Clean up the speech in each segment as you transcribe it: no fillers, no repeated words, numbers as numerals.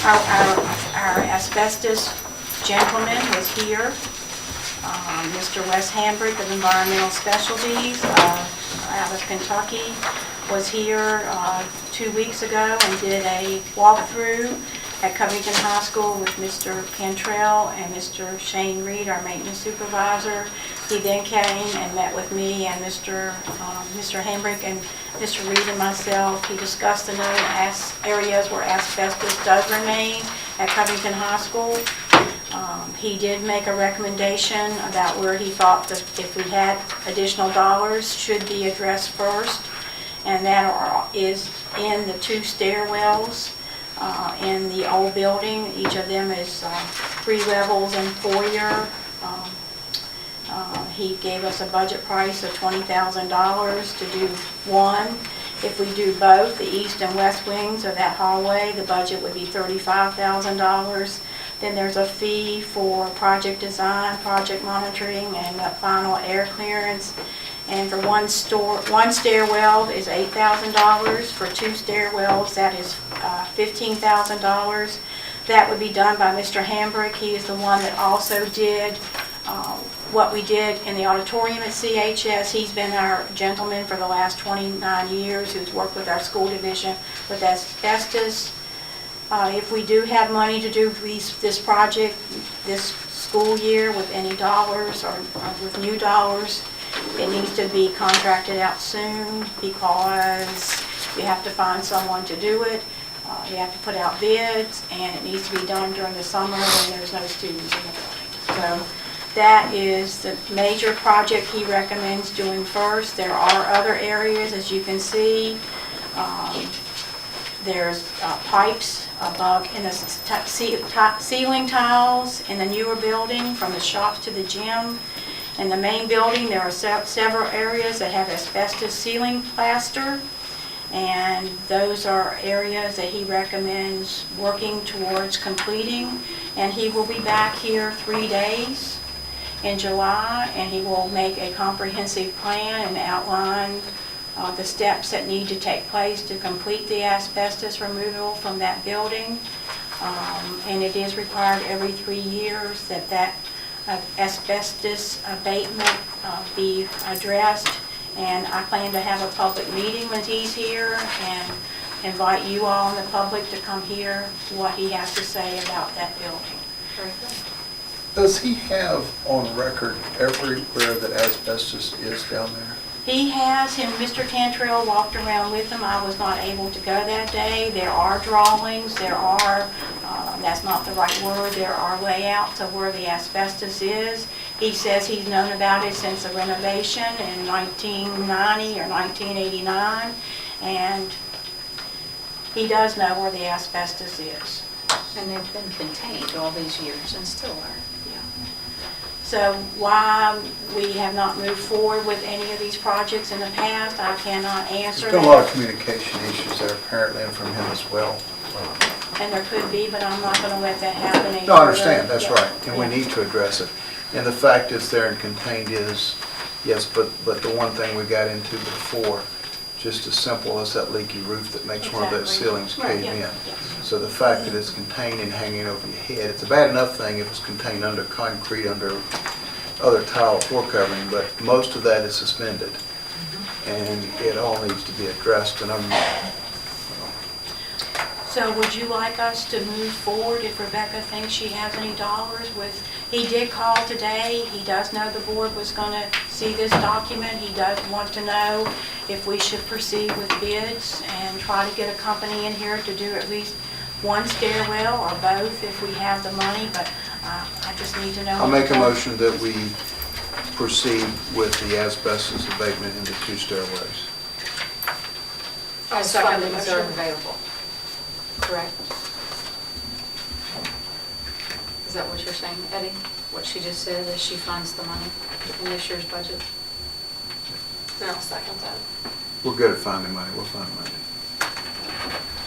Our asbestos gentleman was here. Mr. Wes Hambrick of Environmental Specialties out of Kentucky was here 2 weeks ago and did a walkthrough at Covington High School with Mr. Cantrell and Mr. Shane Reed, our maintenance supervisor. He then came and met with me and Mr. Hambrick and Mr. Reed and myself. He discussed the known areas where asbestos does remain at Covington High School. He did make a recommendation about where he thought that if we had additional dollars should be addressed first, and that is in the 2 stairwells in the old building. Each of them is 3 levels and foyer. He gave us a budget price of $20,000 to do one. If we do both, the east and west wings of that hallway, the budget would be $35,000. Then there's a fee for project design, project monitoring, and final air clearance. And for one stairwell is $8,000. For 2 stairwells, that is $15,000. That would be done by Mr. Hambrick. He is the one that also did what we did in the auditorium at CHS. He's been our gentleman for the last 29 years who's worked with our school division with asbestos. If we do have money to do this project this school year with any dollars or with new dollars, it needs to be contracted out soon because you have to find someone to do it. You have to put out bids, and it needs to be done during the summer when there's no students in the building. So that is the major project he recommends doing first. There are other areas, as you can see. There's pipes above in the ceiling tiles in the newer building from the shops to the gym. In the main building, there are several areas that have asbestos ceiling plaster, and those are areas that he recommends working towards completing. And he will be back here 3 days in July, and he will make a comprehensive plan and outline the steps that need to take place to complete the asbestos removal from that building. And it is required every 3 years that asbestos abatement be addressed. And I plan to have a public meeting when he's here and invite you all in the public to come hear what he has to say about that building. Very good. Does he have on record everywhere that asbestos is down there? He has him. Mr. Cantrell walked around with him. I was not able to go that day. There are drawings. There are, that's not the right word, there are layouts of where the asbestos is. He says he's known about it since the renovation in 1990 or 1989, and he does know where the asbestos is. And they've been contained all these years and still are. So why we have not moved forward with any of these projects in the past, I cannot answer There's been a lot of communication issues there apparently, and from him as well. And there could be, but I'm not going to let that happen any No, I understand, that's Yeah. right, and we need to address it. And the fact is there and contained is, yes, but the one thing we got into before, just as simple as that leaky roof that makes one of those Exactly. ceilings Right, cave yeah, in. yes. So the fact that it's contained and hanging over your head, it's a bad enough thing if it's contained under concrete, under other tile floor covering, but most of that is suspended. And it all needs to be addressed, and So would you like us to move forward if Rebecca thinks she has any dollars with, he did call today, he does know the board was going to see this document, he does want to know if we should proceed with bids and try to get a company in here to do at least one stairwell or both if we have the money, but I just need to know. I'll make a motion that we proceed with the asbestos abatement into 2 stairways. As fundings are available. Correct? Is that what you're saying, Eddie? What she just said, is she funds the money in this year's budget? And I'll second that. We're good at finding money, we'll find money.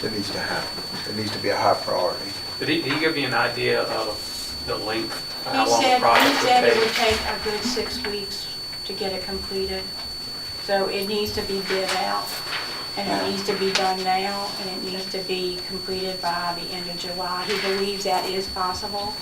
It needs to happen. It needs to be a high priority. Did he give you an idea of the length, how He long the said project it would would take? take a good 6 weeks to get it completed, so it needs to be bid out. And it needs to be done now, and it needs to be completed by the end of July. He believes that is possible.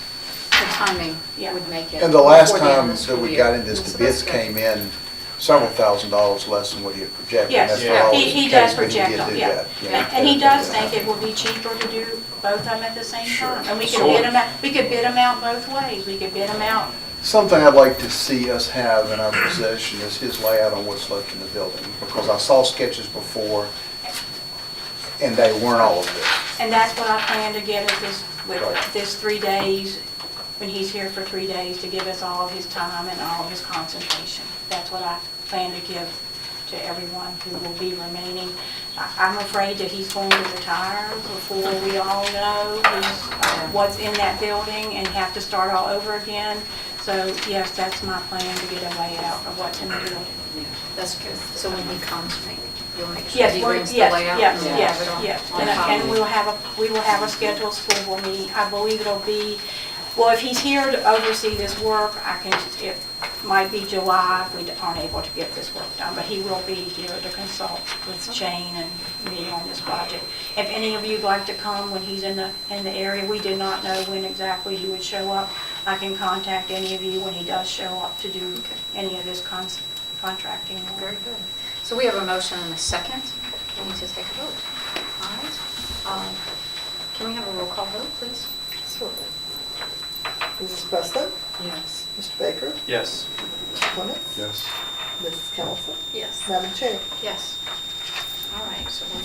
The timing Yeah. would make it. And the last before the end time of the that school we year. got into this, So the bids that's good. came in several $1,000s less than what he had projected. Yes, That's yeah, always he the does case when you project did them, do yeah. that. And he does think it will be cheaper to do both of them at the same Sure. time. And we could Sure. bid them out, we could bid them out both ways. We could bid them out. Something I'd like to see us have in our possession is his layout on what's left in the building, because I saw sketches before, and they weren't all of this. And that's what I plan to get at this, with Right. this 3 days, when he's here for 3 days, to give us all of his time and all of his concentration. That's what I plan to give to everyone who will be remaining. I'm afraid that he's going to retire before we all know what's in that building and have to start all over again. So yes, that's my plan, to get a layout of what's in the building. Yeah, that's good. So when he comes, maybe you'll make sure Yes, he we're- brings the yes, layout. yes, and yes, have it on- yes. on And file. we will have a scheduled school board meeting. I believe it'll be, well, if he's here to oversee this work, it might be July if we aren't able to get this work done, but he will be here to consult with Shane and me on this project. If any of you'd like to come when he's in the area, we did not know when exactly he would show up. I can contact any of you when he does show up to do any of this contracting work. Very good. So we have a motion and a second. We need to take a vote. All right. Can we have a roll call vote, please? Certainly. Mrs. Preston? Yes. Mr. Baker? Yes. Mr. Clements? Yes. Mrs. Council? Yes. Madam Chair? Yes. All right, so we're